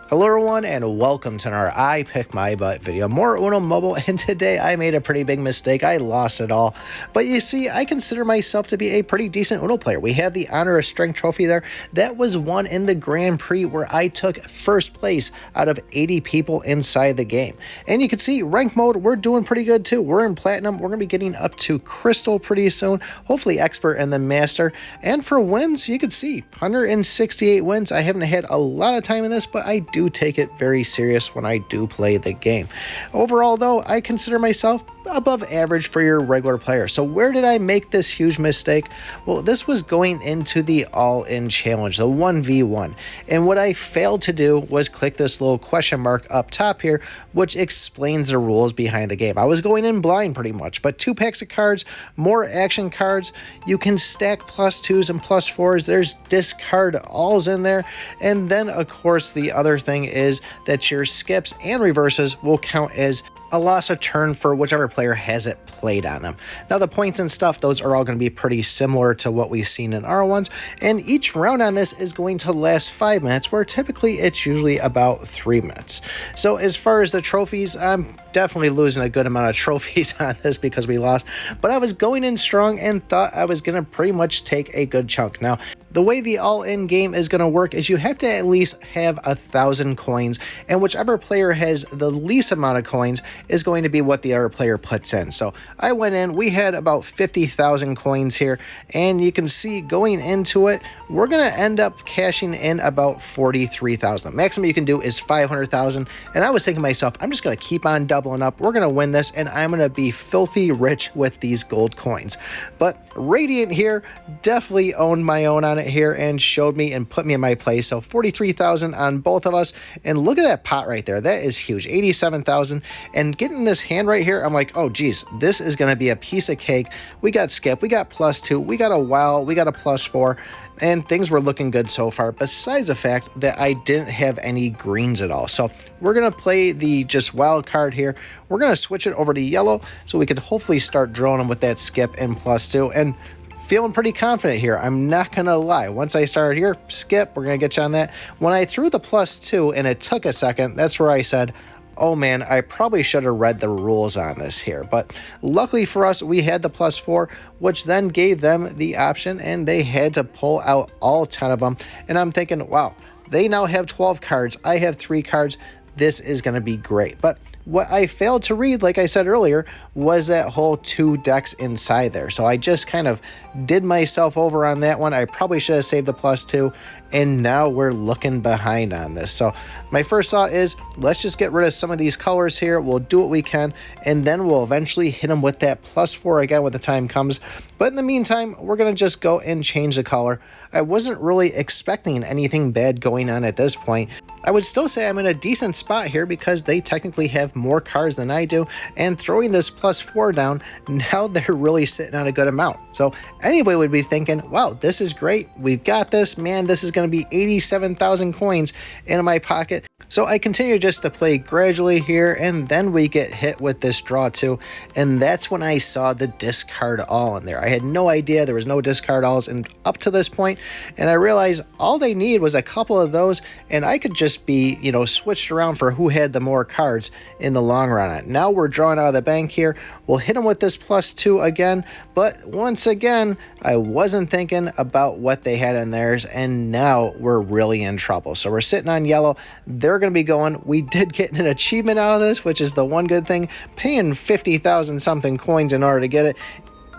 Hello everyone and welcome to another I Pick My Butt video. More Uno Mobile, and today I made a pretty big mistake. I lost it all. But you see, I consider myself to be a pretty decent Uno player. We had the Honor of Strength trophy there. That was won in the Grand Prix where I took first place out of 80 people inside the game. And you can see rank mode, we're doing pretty good too. We're in Platinum. We're going to be getting up to Crystal pretty soon. Hopefully Expert and then Master. And for wins, you can see 168 wins. I haven't had a lot of time in this, but I do take it very serious when I do play the game. Overall though, I consider myself above average for your regular player. So where did I make this huge mistake? Well, this was going into the all-in challenge, the 1v1. And what I failed to do was click this little question mark up top here, which explains the rules behind the game. I was going in blind pretty much, but 2 packs of cards, more action cards, you can stack +2s and +4s, there's discard alls in there, and then of course the other thing is that your skips and reverses will count as a loss of turn for whichever player has it played on them. Now the points and stuff, those are all going to be pretty similar to what we've seen in our ones, and each round on this is going to last 5 minutes, where typically it's usually about 3 minutes. So as far as the trophies, I'm definitely losing a good amount of trophies on this because we lost, but I was going in strong and thought I was going to pretty much take a good chunk. Now, the way the all-in game is going to work is you have to at least have 1,000 coins, and whichever player has the least amount of coins is going to be what the other player puts in. So I went in, we had about 50,000 coins here, and you can see going into it, we're going to end up cashing in about 43,000. Maximum you can do is 500,000, and I was thinking to myself, I'm just going to keep on doubling up. We're going to win this, and I'm going to be filthy rich with these gold coins. But Radiant here definitely owned my own on it here and showed me and put me in my place. So 43,000 on both of us, and look at that pot right there. That is huge, 87,000. And getting this hand right here, I'm like, oh geez, this is going to be a piece of cake. We got skip, we got +2, we got a wow, we got a +4, and things were looking good so far, besides the fact that I didn't have any greens at all. So we're going to play the just wild card here. We're going to switch it over to yellow so we could hopefully start drawing them with that skip and +2, and feeling pretty confident here. I'm not going to lie. Once I started here, skip, we're going to get you on that. When I threw the +2 and it took a second, that's where I said, oh man, I probably should have read the rules on this here. But luckily for us, we had the +4, which then gave them the option, and they had to pull out all 10 of them. And I'm thinking, wow, they now have 12 cards. I have 3 cards. This is going to be great. But what I failed to read, like I said earlier, was that whole 2 decks inside there. So I just kind of did myself over on that one. I probably should have saved the +2, and now we're looking behind on this. So my first thought is, let's just get rid of some of these colors here. We'll do what we can, and then we'll eventually hit them with that +4 again when the time comes. But in the meantime, we're going to just go and change the color. I wasn't really expecting anything bad going on at this point. I would still say I'm in a decent spot here because they technically have more cards than I do, and throwing this +4 down, now they're really sitting on a good amount. So anybody would be thinking, wow, this is great. We've got this, man. This is going to be 87,000 coins in my pocket. So I continue just to play gradually here, and then we get hit with this draw too, and that's when I saw the discard all in there. I had no idea there was no discard alls and up to this point, and I realized all they need was a couple of those, and I could just be, you know, switched around for who had the more cards in the long run. Now we're drawing out of the bank here. We'll hit them with this +2 again, but once again, I wasn't thinking about what they had in theirs, and now we're really in trouble. So we're sitting on yellow. They're going to be going. We did get an achievement out of this, which is the one good thing. Paying 50,000 something coins in order to get it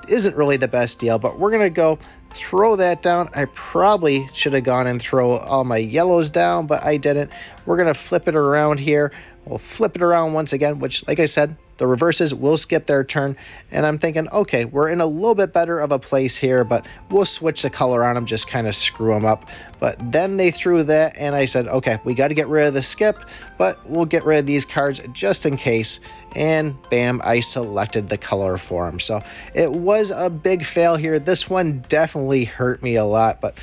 isn't really the best deal, but we're going to go throw that down. I probably should have gone and throw all my yellows down, but I didn't. We're going to flip it around here. We'll flip it around once again, which, like I said, the reverses will skip their turn, and I'm thinking, okay, we're in a little bit better of a place here, but we'll switch the color on them, just kind of screw them up. But then they threw that, and I said, okay, we got to get rid of the skip, but we'll get rid of these cards just in case. And bam, I selected the color for them. So it was a big fail here. This one definitely hurt me a lot, but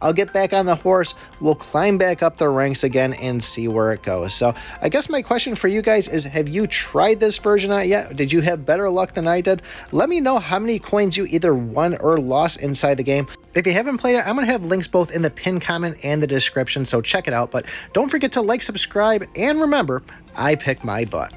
I'll get back on the horse. We'll climb back up the ranks again and see where it goes. So I guess my question for you guys is, have you tried this version out yet? Did you have better luck than I did? Let me know how many coins you either won or lost inside the game. If you haven't played it, I'm going to have links both in the pinned comment and the description, so check it out. But don't forget to like, subscribe, and remember, I pick my butt.